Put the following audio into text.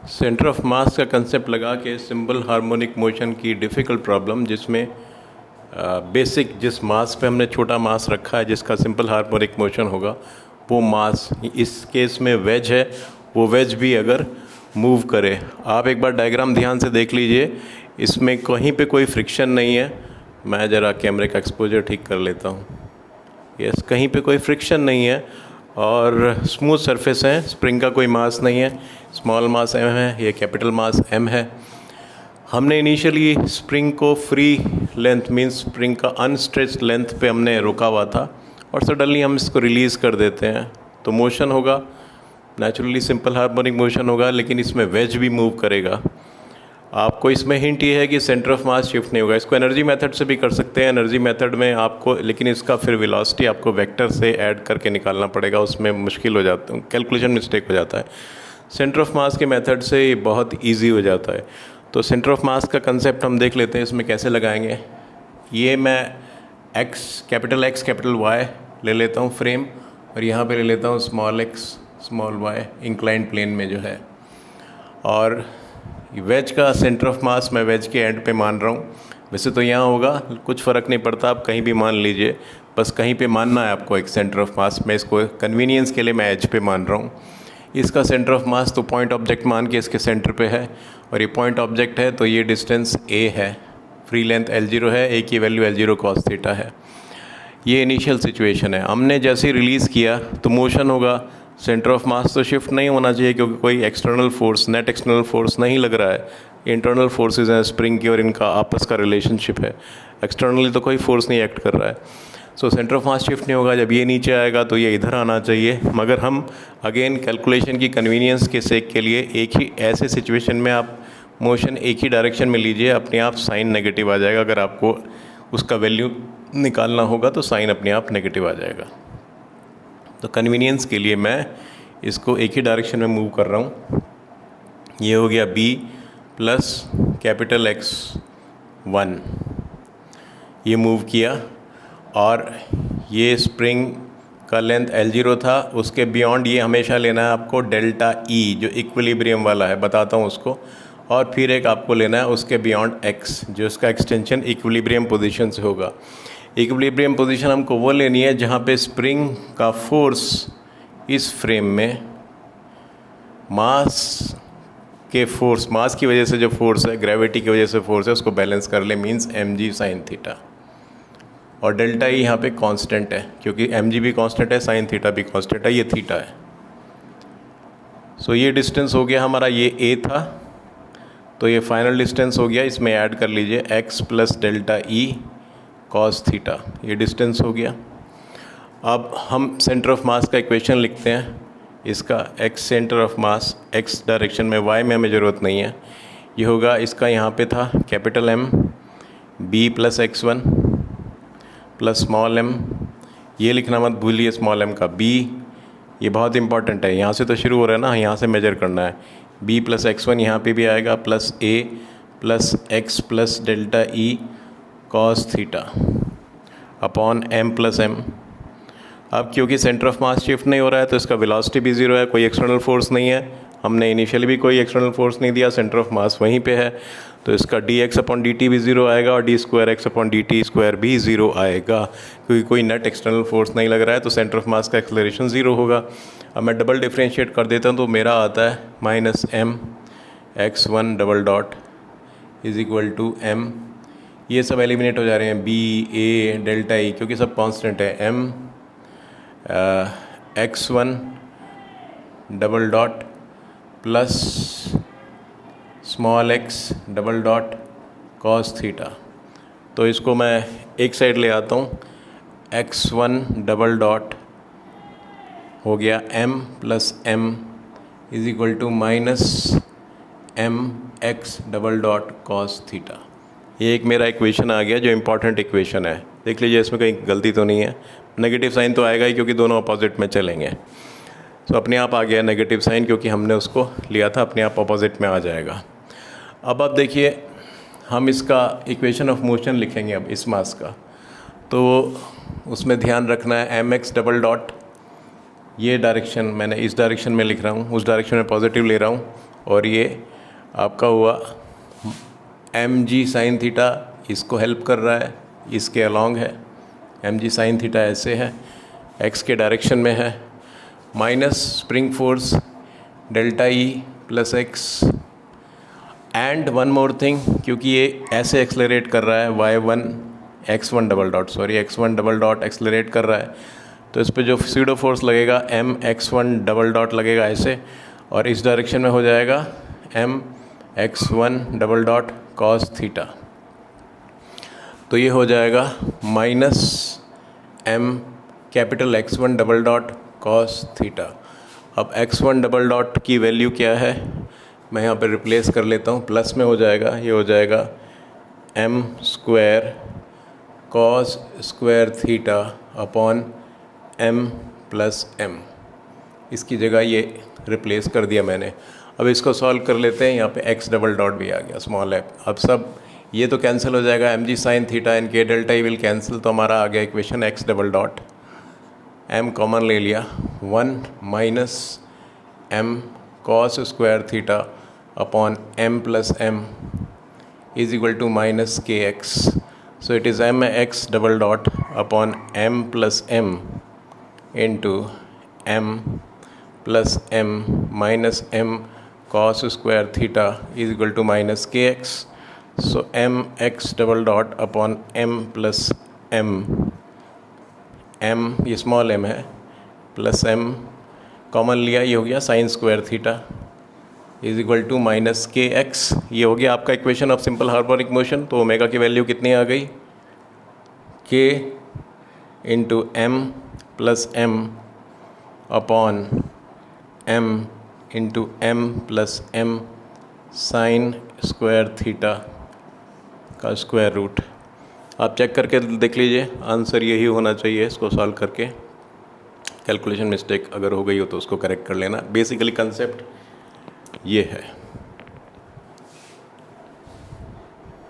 Centre of mass का concept लगा के सिंपल हार्मोनिक मोशन की डिफ़िकल्ट प्रॉब्लम, जिसमें बेसिक जिस मास पे हमने छोटा मास रखा है जिसका सिंपल हार्मोनिक मोशन होगा, वो मास इस केस में वेज है, वो वेज भी अगर मूव करे। आप एक बार डायग्राम ध्यान से देख लीजिए, इसमें कहीं पे कोई फ्रिक्शन नहीं है। मैं ज़रा कैमरे का एक्सपोजर ठीक कर लेता हूँ। यस, कहीं पे कोई फ्रिक्शन नहीं है और स्मूथ सरफेस है। स्प्रिंग का कोई मास नहीं है, स्मॉल मास m है, ये कैपिटल मास m है। हमने इनिशियली स्प्रिंग को फ्री लेंथ मींस स्प्रिंग का अनस्ट्रेच्ड लेंथ पे हमने रोका हुआ था और सडनली हम इसको रिलीज़ कर देते हैं, तो मोशन होगा, नेचुरली सिंपल हार्मोनिक मोशन होगा, लेकिन इसमें वेज भी मूव करेगा। आपको इसमें हिंट ये है कि सेंटर ऑफ मास शिफ्ट नहीं होगा। इसको एनर्जी मेथड से भी कर सकते हैं, एनर्जी मेथड में आपको, लेकिन इसका फिर वेलोसिटी आपको वेक्टर से ऐड करके निकालना पड़ेगा, उसमें मुश्किल हो जाता है, कैलकुलेशन मिस्टेक हो जाता है। सेंटर ऑफ मास के मेथड से ये बहुत ईजी हो जाता है। तो सेंटर ऑफ मास का कंसेप्ट हम देख लेते हैं, इसमें कैसे लगाएंगे। ये मैं कैपिटल एक्स कैपिटल वाई ले लेता हूँ फ्रेम, और यहाँ पे ले लेता हूँ small X small Y inclined plane में जो है। और वेज का सेंटर ऑफ मास मैं वेज के एंड पे मान रहा हूँ। वैसे तो यहाँ होगा, कुछ फ़र्क नहीं पड़ता, आप कहीं भी मान लीजिए, बस कहीं पे मानना है आपको एक सेंटर ऑफ मास। मैं इसको कन्वीनियंस के लिए मैं एज पे मान रहा हूँ। इसका सेंटर ऑफ मास तो पॉइंट ऑब्जेक्ट मान के इसके सेंटर पे है, और ये पॉइंट ऑब्जेक्ट है तो ये डिस्टेंस a है, फ्री लेंथ L0 है, a की वैल्यू L0 cos थीटा है। ये इनिशियल सिचुएशन है। हमने जैसे ही रिलीज़ किया तो मोशन होगा। सेंटर ऑफ मास तो शिफ्ट नहीं होना चाहिए, क्योंकि कोई external force, net external force नहीं लग रहा है। इंटरनल फोर्सेस हैं स्प्रिंग की, और इनका आपस का रिलेशनशिप है। एक्सटर्नली तो कोई फोर्स नहीं एक्ट कर रहा है। So centre of mass shift नहीं होगा। जब ये नीचे आएगा तो ये इधर आना चाहिए, मगर हम अगेन कैलकुलेशन की कन्वीनियंस के सेक के लिए एक ही ऐसे सिचुएशन में आप मोशन एक ही डायरेक्शन में लीजिए, अपने आप साइन नेगेटिव आ जाएगा। अगर आपको उसका वैल्यू निकालना होगा तो साइन अपने आप नेगेटिव आ जाएगा। तो कन्वीनियंस के लिए मैं इसको एक ही डायरेक्शन में मूव कर रहा हूँ। ये हो गया b प्लस कैपिटल X1, ये मूव किया, और ये स्प्रिंग का लेंथ L0 था, उसके बियॉन्ड ये हमेशा लेना है आपको डेल्टा E, जो इक्विलिब्रियम वाला है, बताता हूँ उसको। और फिर एक आपको लेना है उसके बियॉन्ड x, जो उसका एक्सटेंशन इक्विलिब्रियम पोजीशन से होगा। इक्विलिब्रियम पोजीशन हमको वो लेनी है जहाँ पे स्प्रिंग का फोर्स इस फ्रेम में मास के फोर्स, मास की वजह से जो फोर्स है, ग्रेविटी की वजह से फोर्स है, उसको बैलेंस कर ले, मींस mg साइन थीटा। और डेल्टा ई यहाँ पे कांस्टेंट है, क्योंकि mg भी कांस्टेंट है, साइन थीटा भी कांस्टेंट है, ये थीटा है। सो ये डिस्टेंस हो गया हमारा, ये a था, तो ये फाइनल डिस्टेंस हो गया। इसमें ऐड कर लीजिए x plus delta E cos theta, ये डिस्टेंस हो गया। अब हम सेंटर ऑफ मास का इक्वेशन लिखते हैं। इसका x centre of mass x direction में, y में हमें ज़रूरत नहीं है। ये होगा, इसका यहाँ पे था capital M b plus x1 plus small m, ये लिखना मत भूलिए, स्मॉल m का b, ये बहुत इंपॉर्टेंट है। यहाँ से तो शुरू हो रहा है ना, यहाँ से मेजर करना है। b प्लस x1 यहाँ पे भी आएगा, plus a plus x plus delta E cos theta upon m plus m। अब क्योंकि सेंटर ऑफ मास शिफ्ट नहीं हो रहा है तो इसका वेलोसिटी भी ज़ीरो है, कोई एक्सटर्नल फोर्स नहीं है। हमने इनिशियली भी कोई एक्सटर्नल फोर्स नहीं दिया, सेंटर ऑफ मास वहीं पे है, तो इसका dx अपॉन dt भी ज़ीरो आएगा, और d square x upon dt square भी ज़ीरो आएगा, क्योंकि कोई नेट एक्सटर्नल फोर्स नहीं लग रहा है, तो सेंटर ऑफ मास का एक्सेलरेशन ज़ीरो होगा। अब मैं डबल डिफ्रेंशिएट कर देता हूँ, तो मेरा आता है minus m x1 double dot is equal to m, ये सब एलिमिनेट हो जा रहे हैं, b a डेल्टा ई, क्योंकि सब कांस्टेंट है, m x1 double dot plus small x double dot cos theta. तो इसको मैं एक साइड ले आता हूँ, x1 डबल डॉट हो गया m plus m is equal to minus m x double dot cos theta. ये एक मेरा इक्वेशन आ गया जो इम्पॉर्टेंट इक्वेशन है। देख लीजिए, इसमें कहीं गलती तो नहीं है। नेगेटिव साइन तो आएगा ही, क्योंकि दोनों अपोजिट में चलेंगे। तो अपने आप आ गया नेगेटिव साइन, क्योंकि हमने उसको लिया था, अपने आप अपोजिट में आ जाएगा। अब आप देखिए, हम इसका इक्वेशन ऑफ मोशन लिखेंगे अब इस मास का, तो उसमें ध्यान रखना है mx डबल डॉट, ये डायरेक्शन मैंने इस डायरेक्शन में लिख रहा हूँ, उस डायरेक्शन में पॉजिटिव ले रहा हूँ, और ये आपका हुआ mg sin थीटा, इसको हेल्प कर रहा है, इसके अलॉन्ग है, mg sin थीटा ऐसे है, x के डायरेक्शन में है, minus spring force delta E plus x and one more thing, क्योंकि ये ऐसे एक्सलरेट कर रहा है y1 x1 double dot x1 double dot accelerate कर रहा है, तो इस पे जो सीडो फोर्स लगेगा m x1 डबल डॉट लगेगा ऐसे, और इस डायरेक्शन में हो जाएगा m x1 double dot cos theta. तो ये हो जाएगा minus m capital x1 double dot cos theta. अब x1 डबल डॉट की वैल्यू क्या है, मैं यहाँ पर रिप्लेस कर लेता हूँ, प्लस में हो जाएगा, ये हो जाएगा m square cos square theta upon m plus m। इसकी जगह ये रिप्लेस कर दिया मैंने। अब इसको सॉल्व कर लेते हैं, यहाँ पे x डबल डॉट भी आ गया, स्मॉल f। अब सब ये तो कैंसिल हो जाएगा, mg sine theta and k delta E will cancel, तो हमारा आ गया equation x double dot, m common ले लिया, 1 minus m cos square theta upon m plus m is equal to minus K X. So it is m x double dot upon m plus m into m plus m minus m cos square theta is equal to minus K X. So m x double dot upon m plus m, m ये small m है, plus m common लिया, ये हो गया sine square theta is equal to minus K X. ये हो गया आपका equation of simple harmonic motion. तो ओमेगा की वैल्यू कितनी आ गई, k into m plus m upon m into m plus m sine square theta का स्क्वायर रूट। आप चेक करके देख लीजिए, आंसर यही होना चाहिए। इसको सॉल्व करके कैलकुलेशन मिस्टेक अगर हो गई हो तो उसको करेक्ट कर लेना। बेसिकली कंसेप्ट ये है।